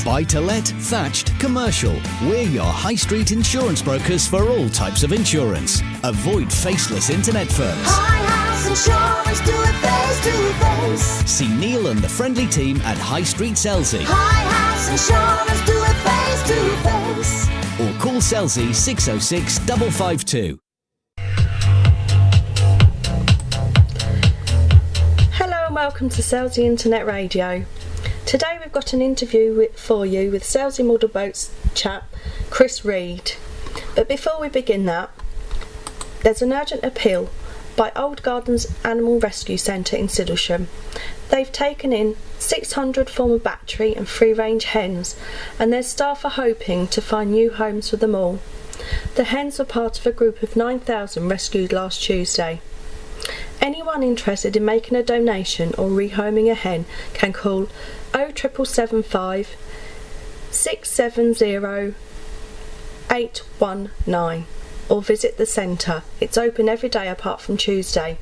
Buy to let, thatched, commercial. We're your high street insurance brokers for all types of insurance. Avoid faceless internet firms. High House Insurance, do it face to face. See Neil and the friendly team at High Street Selsey. High House Insurance, do it face to face. Or call Selsey 606 552. Hello and welcome to Selsey Internet Radio. Today we've got an interview for you with Selsey Model Boats chap Chris Reed. But before we begin that, there's an urgent appeal by Old Gardens Animal Rescue Centre in Siddlesham. They've taken in 600 former battery and free-range hens, and their staff are hoping to find new homes for them all. The hens were part of a group of 9,000 rescued last Tuesday. Anyone interested in making a donation or rehoming a hen can call 07775 670 819 or visit the centre. It's open every day apart from Tuesday.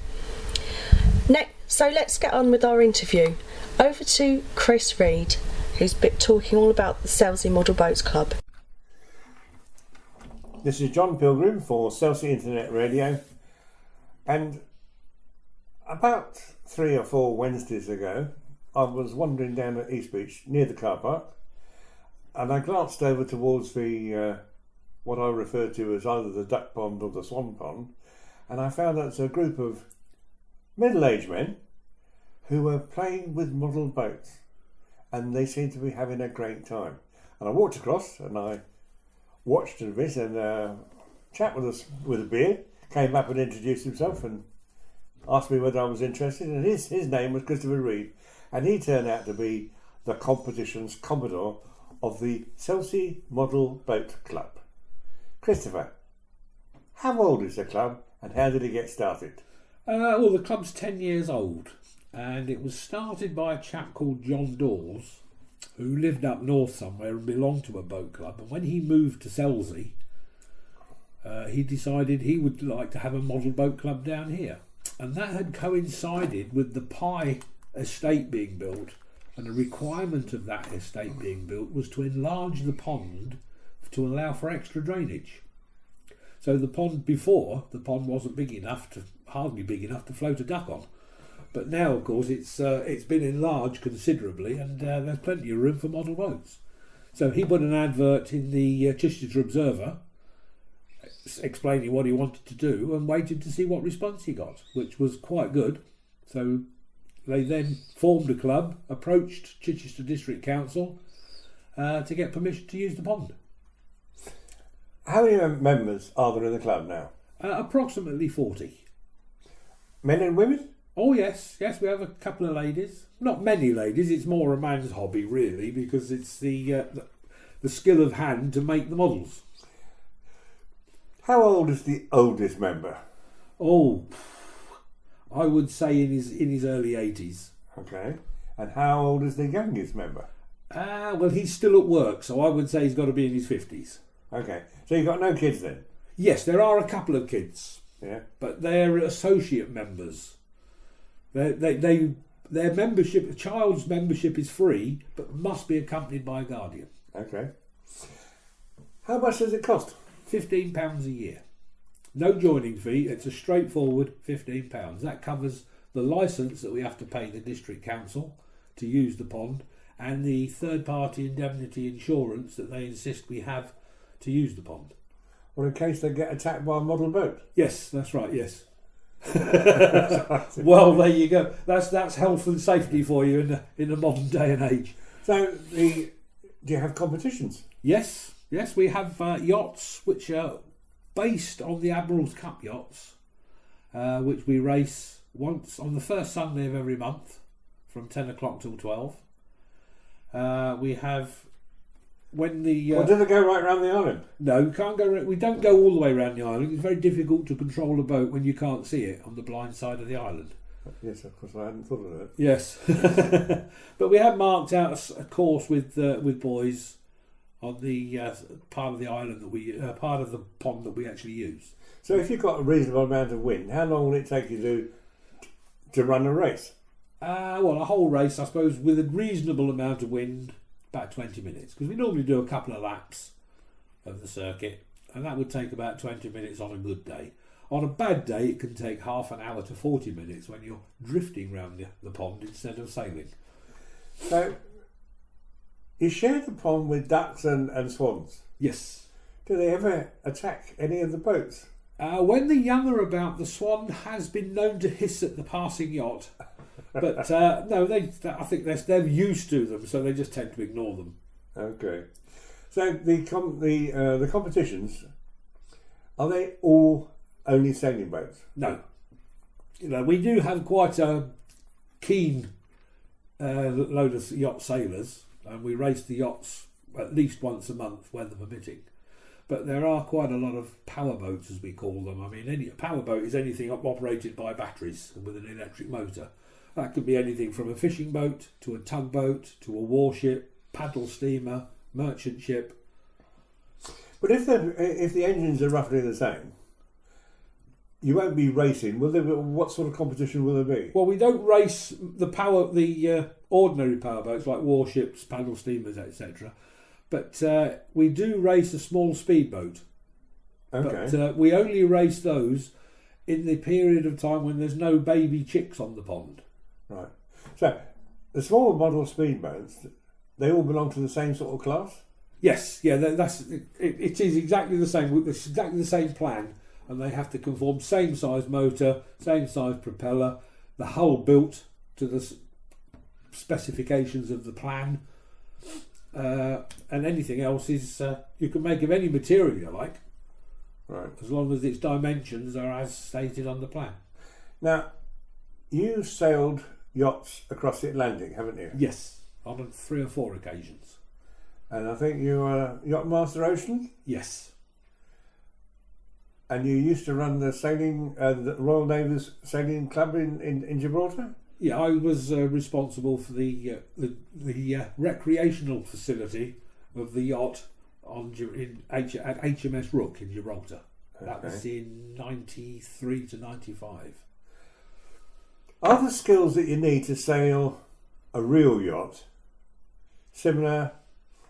So let's get on with our interview. Over to Chris Reed, who's talking all about the Selsey Model Boat Club. This is John Pilgrim for Selsey Internet Radio, and about 3 or 4 Wednesdays ago I was wandering down at East Beach near the car park, and I glanced over towards the what I refer to as either the duck pond or the swan pond, and I found that it's a group of middle-aged men who were playing with model boats, and they seemed to be having a great time. And I walked across and I watched a bit, and a chap with a beard came up and introduced himself and asked me whether I was interested, and his name was Christopher Reed, and he turned out to be the competition's commodore of the Selsey Model Boat Club. Christopher, how old is the club and how did it get started? Well, the club's 10 years old, and it was started by a chap called John Dawes, who lived up north somewhere and belonged to a boat club. And when he moved to Selsey, he decided he would like to have a model boat club down here. And that had coincided with the Pye estate being built, and a requirement of that estate being built was to enlarge the pond to allow for extra drainage. So the pond wasn't big enough hardly big enough to float a duck on. But now, of course, it's been enlarged considerably, and there's plenty of room for model boats. So he put an advert in the Chichester Observer explaining what he wanted to do, and waited to see what response he got, which was quite good. So they then formed a club, approached Chichester District Council to get permission to use the pond. How many members are there in the club now? Approximately 40. Men and women? Oh yes, we have a couple of ladies. Not many ladies, it's more a man's hobby really, because it's the skill of hand to make the models. How old is the oldest member? Oh, I would say in his early 80s. Okay. And how old is the youngest member? Well, he's still at work, so I would say he's got to be in his 50s. Okay. So you've got no kids then? Yes, there are a couple of kids. Yeah. But they're associate members. Their membership, the child's membership is free, but must be accompanied by a guardian. Okay. How much does it cost? £15 a year. No joining fee, it's a straightforward £15. That covers the licence that we have to pay the district council to use the pond, and the third party indemnity insurance that they insist we have to use the pond. Or in case they get attacked by a model boat? Yes, that's right, yes. Well, there you go. That's health and safety for you in the modern day and age. So, do you have competitions? Yes, we have yachts which are based on the Admiral's Cup yachts, which we race once on the first Sunday of every month from 10 o'clock till 12. We have when the well, does it go right around the island? No, we can't go. We don't go all the way around the island. It's very difficult to control a boat when you can't see it on the blind side of the island. Yes, of course, I hadn't thought of that. Yes, but we have marked out a course with boys on the part of the island that we part of the pond that we actually use. So, if you've got a reasonable amount of wind, how long will it take you to run a race? Well, a whole race, I suppose, with a reasonable amount of wind, about 20 minutes, because we normally do a couple of laps of the circuit, and that would take about 20 minutes on a good day. On a bad day, it can take half an hour to 40 minutes when you're drifting round the pond instead of sailing. So, you share the pond with ducks and swans. Yes. Do they ever attack any of the boats? When the young are about, the swan has been known to hiss at the passing yacht, but no, I think they're used to them, so they just tend to ignore them. Okay. So the competitions, are they all only sailing boats? No. We do have quite a keen load of yacht sailors, and we race the yachts at least once a month, weather permitting. But there are quite a lot of power boats, as we call them. I mean, a power boat is anything operated by batteries with an electric motor. That could be anything from a fishing boat to a tugboat to a warship, paddle steamer, merchant ship. But if the engines are roughly the same, you won't be racing. What sort of competition will there be? Well, we don't race the ordinary power boats like warships, paddle steamers, etc. But we do race a small speedboat. Okay. But we only race those in the period of time when there's no baby chicks on the pond. Right. So the small model speedboats, they all belong to the same sort of class? Yes, yeah, it is exactly the same. It's exactly the same plan, and they have to conform same size motor, same size propeller, the hull built to the specifications of the plan, and anything else is you can make of any material you like, right? As long as its dimensions are as stated on the plan. Now, you sailed yachts across the Atlantic, haven't you? Yes, on 3 or 4 occasions. And I think you are Yacht Master Ocean? Yes. And you used to run the the Royal Navy's sailing club in Gibraltar? Yeah, I was responsible for the recreational facility of the yacht at HMS Rook in Gibraltar. That was in 93 to 95. Are the skills that you need to sail a real yacht similar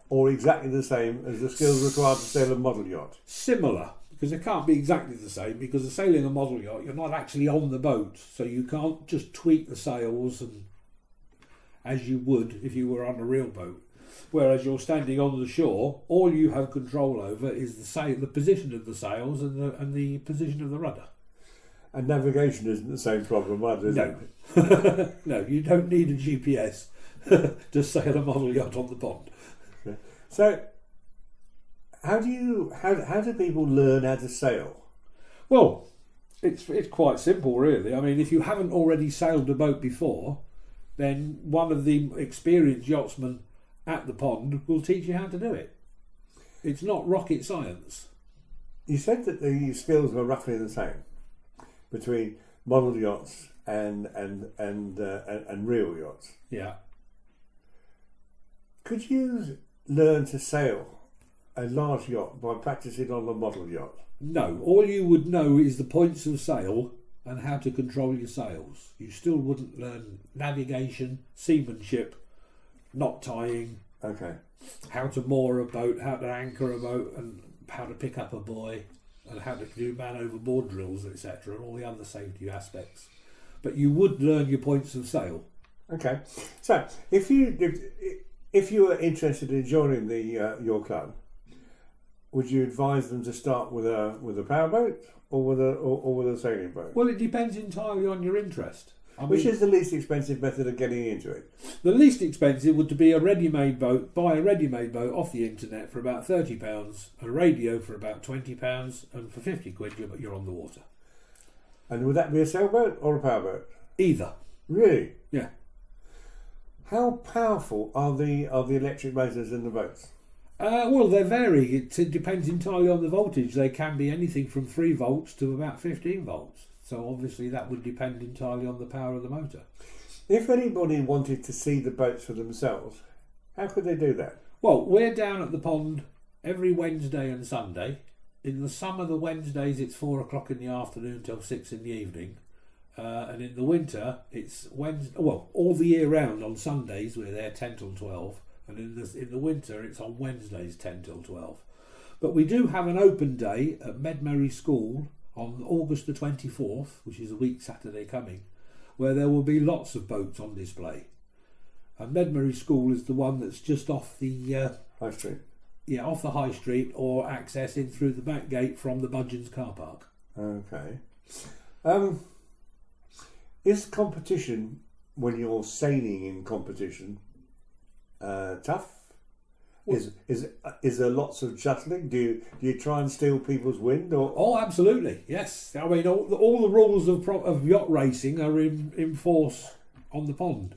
or exactly the same as the skills required to sail a model yacht? Similar, because they can't be exactly the same, because sailing a model yacht, you're not actually on the boat, so you can't just tweak the sails and as you would if you were on a real boat. Whereas you're standing on the shore, all you have control over is the position of the sails and the position of the rudder. And navigation isn't the same problem either, is it? No, you don't need a GPS to sail a model yacht on the pond. So, how do people learn how to sail? Well, it's quite simple, really. I mean, if you haven't already sailed a boat before, then one of the experienced yachtsmen at the pond will teach you how to do it. It's not rocket science. You said that the skills were roughly the same between model yachts and real yachts. Yeah. Could you learn to sail a large yacht by practicing on a model yacht? No, all you would know is the points of sail and how to control your sails. You still wouldn't learn navigation, seamanship, knot tying, okay, how to moor a boat, how to anchor a boat, and how to pick up a buoy, and how to do man overboard drills, etc., and all the other safety aspects. But you would learn your points of sail. Okay. So if you were interested in joining your club, would you advise them to start with a powerboat or with a sailing boat? Well, it depends entirely on your interest. Which is the least expensive method of getting into it? The least expensive would be a ready-made boat. Buy a ready-made boat off the internet for about £30, a radio for about £20, and for £50 you're on the water. And would that be a sailboat or a powerboat? Either. Really? Yeah. How powerful are the electric motors in the boats? Well, they vary. It depends entirely on the voltage. They can be anything from 3 volts to about 15 volts. So obviously that would depend entirely on the power of the motor. If anybody wanted to see the boats for themselves, how could they do that? Well, we're down at the pond every Wednesday and Sunday. In the summer, the Wednesdays, it's 4 o'clock in the afternoon till 6 in the evening. And in the winter, it's Wednesday. Well, all the year round on Sundays, we're there 10 till 12. and in the winter it's on Wednesdays 10 till 12. But we do have an open day at Medmerry School on August the 24th, which is a week Saturday coming, where there will be lots of boats on display. And Medmerry School is the one that's just off the High Street. Yeah, off the high street, or access in through the back gate from the Budgeons car park. Okay. Is competition, when you're sailing in competition, tough? Is there lots of shuttling? Do you try and steal people's wind? Or Oh, absolutely, yes. I mean, all the rules of yacht racing are in force on the pond.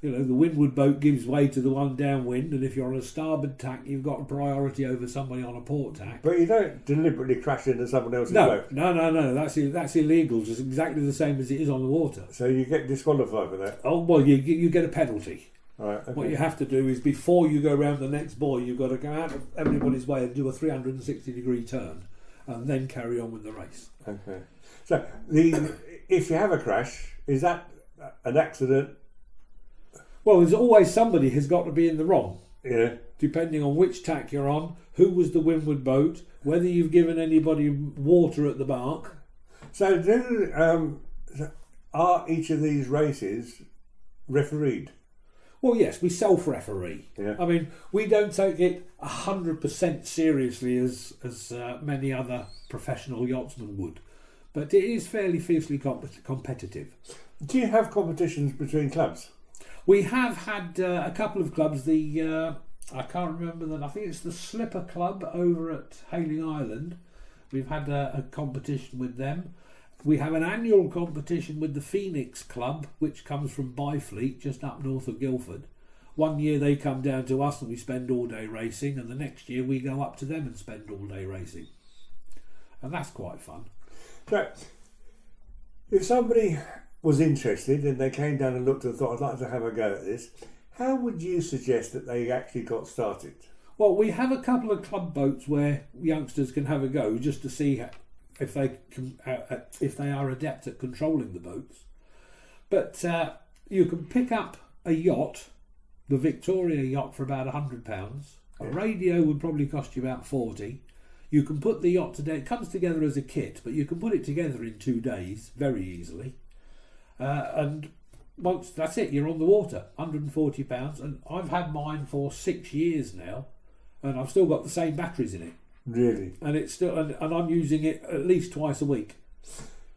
You know, the windward boat gives way to the one downwind, and if you're on a starboard tack, you've got a priority over somebody on a port tack. But you don't deliberately crash into someone else's No, boat. no. That's illegal. Just exactly the same as it is on the water. So you get disqualified for that. Oh well, you get a penalty. Right. Okay. What you have to do is, before you go round the next buoy, you've got to go out of everybody's way and do a 360-degree turn, and then carry on with the race. Okay. So if you have a crash, is that an accident? Well, there's always somebody has got to be in the wrong. Yeah. Depending on which tack you're on, who was the windward boat, whether you've given anybody water at the bark. So are each of these races refereed? Well, yes, we self-referee. Yeah. I mean, we don't take it 100% seriously as many other professional yachtsmen would, but it is fairly fiercely competitive. Do you have competitions between clubs? We have had a couple of clubs. I can't remember them. I think it's the Slipper Club over at Hayling Island. We've had a competition with them. We have an annual competition with the Phoenix Club, which comes from Byfleet, just up north of Guildford. One year they come down to us and we spend all day racing, and the next year we go up to them and spend all day racing. And that's quite fun. So, if somebody was interested and they came down and looked and thought, I'd like to have a go at this, how would you suggest that they actually got started? Well, we have a couple of club boats where youngsters can have a go just to see if they are adept at controlling the boats. But you can pick up a yacht, the Victoria yacht, for about £100. A radio would probably cost you about 40. You can put the yacht together. It comes together as a kit, but you can put it together in 2 days very easily. And once that's it, you're on the water. £140, and I've had mine for 6 years now, and I've still got the same batteries in it. Really? And it's still, and I'm using it at least twice a week.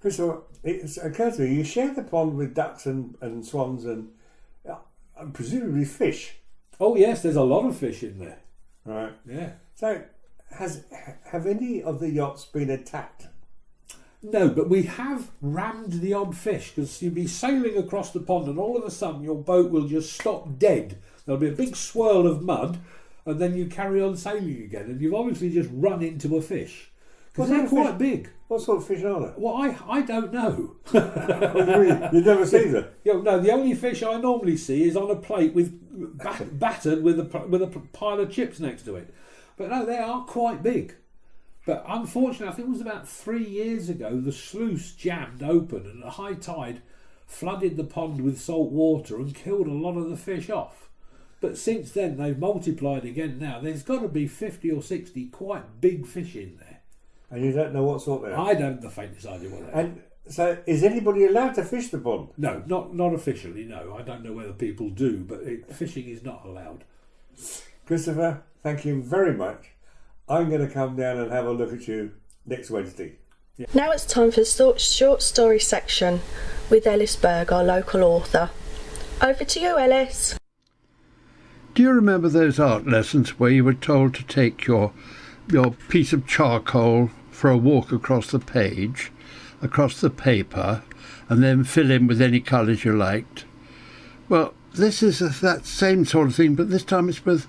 So it's occurred to me, you share the pond with ducks and swans and presumably fish. Oh yes, there's a lot of fish in there. Right. Yeah. So have any of the yachts been attacked? No, but we have rammed the odd fish, because you'll be sailing across the pond and all of a sudden your boat will just stop dead. There'll be a big swirl of mud, and then you carry on sailing again, and you've obviously just run into a fish. Because they're quite big. What sort of fish are they? Well, I don't know. You've never seen them? No, the only fish I normally see is on a plate with battered with a pile of chips next to it. But no, they are quite big. But unfortunately, I think it was about 3 years ago, the sluice jammed open and a high tide flooded the pond with salt water and killed a lot of the fish off. But since then, they've multiplied again now. There's got to be 50 or 60 quite big fish in there. And you don't know what sort they are? I don't have the faintest idea what they are. And so, is anybody allowed to fish the pond? No, not officially, no. I don't know whether people do, but fishing is not allowed. Christopher, thank you very much. I'm going to come down and have a look at you next Wednesday. Yeah. Now it's time for the short story section with Ellis Berg, our local author. Over to you, Ellis. Do you remember those art lessons where you were told to take your piece of charcoal for a walk across the page, across the paper, and then fill in with any colours you liked? Well, this is that same sort of thing, but this time it's with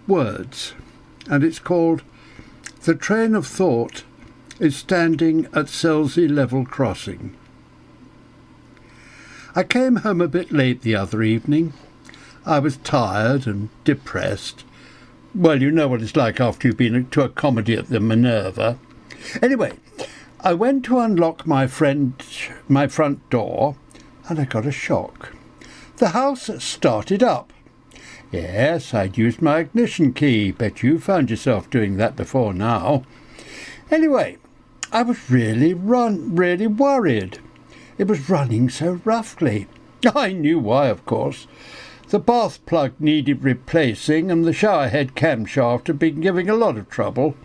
words, and it's called The Train of Thought is Standing at Selsey Level Crossing. I came home a bit late the other evening. I was tired and depressed. Well, you know what it's like after you've been to a comedy at the Minerva. Anyway, I went to unlock my front door, and I got a shock. The house started up. Yes, I'd used my ignition key. Bet you found yourself doing that before now. Anyway, I was really worried. It was running so roughly. I knew why, of course. The bath plug needed replacing and the showerhead camshaft had been giving a lot of trouble.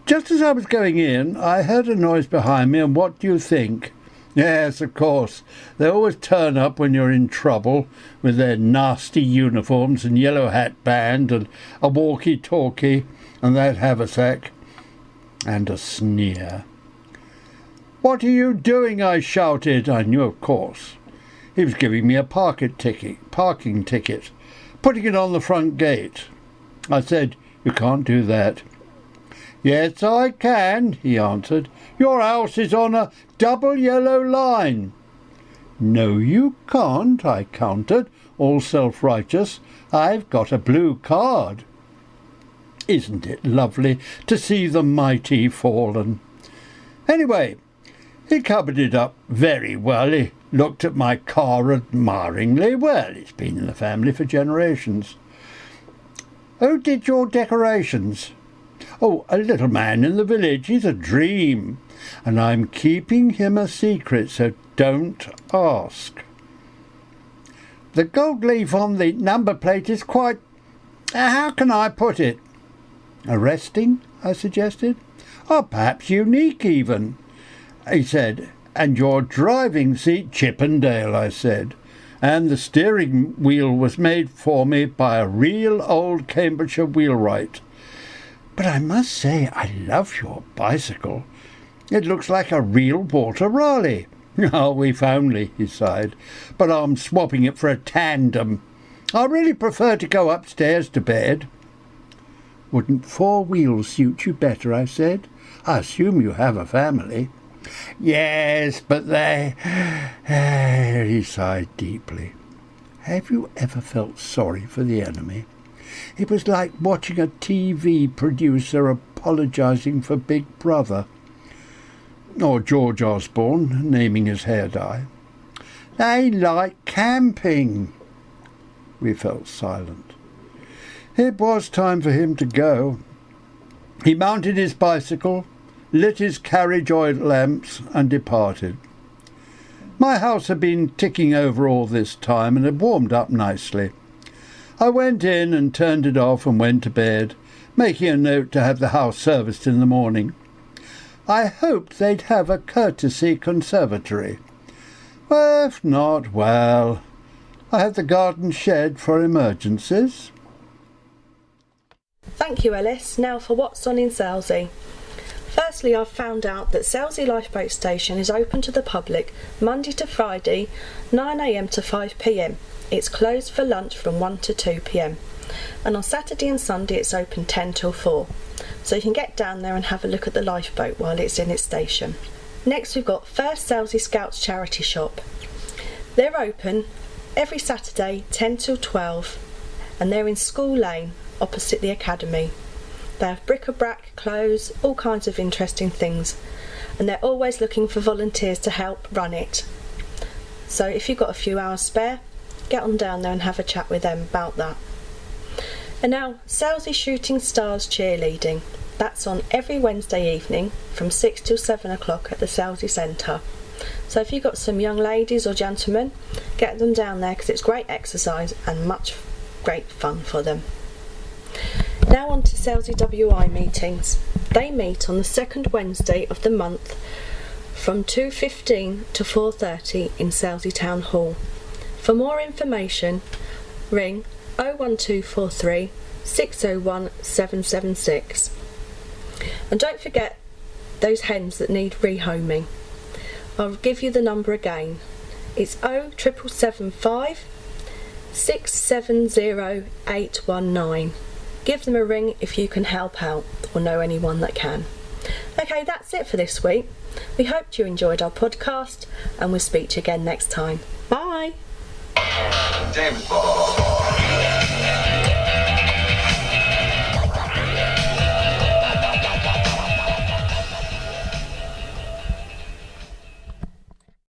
Just as I was going in, I heard a noise behind me, and what do you think? Yes, of course. They always turn up when you're in trouble with their nasty uniforms and yellow hat band and a walkie-talkie and that haversack. And a sneer. "What are you doing?" I shouted. I knew, of course. He was giving me a parking ticket, putting it on the front gate. I said, "You can't do that." "Yes, I can," he answered. "Your house is on a double yellow line." "No, you can't," I countered, all self-righteous. "I've got a blue card." Isn't it lovely to see the mighty fallen? Anyway, he covered it up very well. He looked at my car admiringly. Well, it's been in the family for generations. "Who did your decorations?" "Oh, a little man in the village. He's a dream. And I'm keeping him a secret, so don't ask." "The gold leaf on the number plate is quite... how can I put it?" "Arresting," I suggested. "Or perhaps unique even," he said. "And your driving seat..." "Chippendale," I said. "And the steering wheel was made for me by a real old Cambridgeshire wheelwright. But I must say I love your bicycle. It looks like a real Walter Raleigh." "Oh, if only," he sighed. "But I'm swapping it for a tandem. I really prefer to go upstairs to bed." "Wouldn't 4 wheels suit you better?" I said. "I assume you have a family." "Yes, but they..." He sighed deeply. Have you ever felt sorry for the enemy? It was like watching a TV producer apologising for Big Brother. Or George Osborne naming his hair dye. "They like camping." We felt silent. It was time for him to go. He mounted his bicycle, lit his carriage oil lamps, and departed. My house had been ticking over all this time and had warmed up nicely. I went in and turned it off and went to bed, making a note to have the house serviced in the morning. I hoped they'd have a courtesy conservatory. Well, if not, well, I had the garden shed for emergencies. Thank you, Ellis. Now for what's on in Selsey. Firstly, I've found out that Selsey Lifeboat Station is open to the public Monday to Friday, 9 a.m. to 5 p.m. It's closed for lunch from 1 to 2 p.m. And on Saturday and Sunday it's open 10 till 4. So you can get down there and have a look at the lifeboat while it's in its station. Next we've got First Selsey Scouts Charity Shop. They're open every Saturday 10 till 12 and they're in School Lane opposite the Academy. They have bric-a-brac, clothes, all kinds of interesting things, and they're always looking for volunteers to help run it. So if you've got a few hours spare, get on down there and have a chat with them about that. And now, Selsey Shooting Stars Cheerleading. That's on every Wednesday evening from 6 till 7 o'clock at the Selsey Centre. So if you've got some young ladies or gentlemen, get them down there because it's great exercise and much great fun for them. Now on to Selsey WI meetings. They meet on the second Wednesday of the month from 2:15 to 4:30 in Selsey Town Hall. For more information, ring 01243 601 776. And don't forget those hens that need rehoming. I'll give you the number again. It's 07775 670 819. Give them a ring if you can help out or know anyone that can. Okay, that's it for this week. We hope you enjoyed our podcast and we'll speak to you again next time. Bye! James Bond.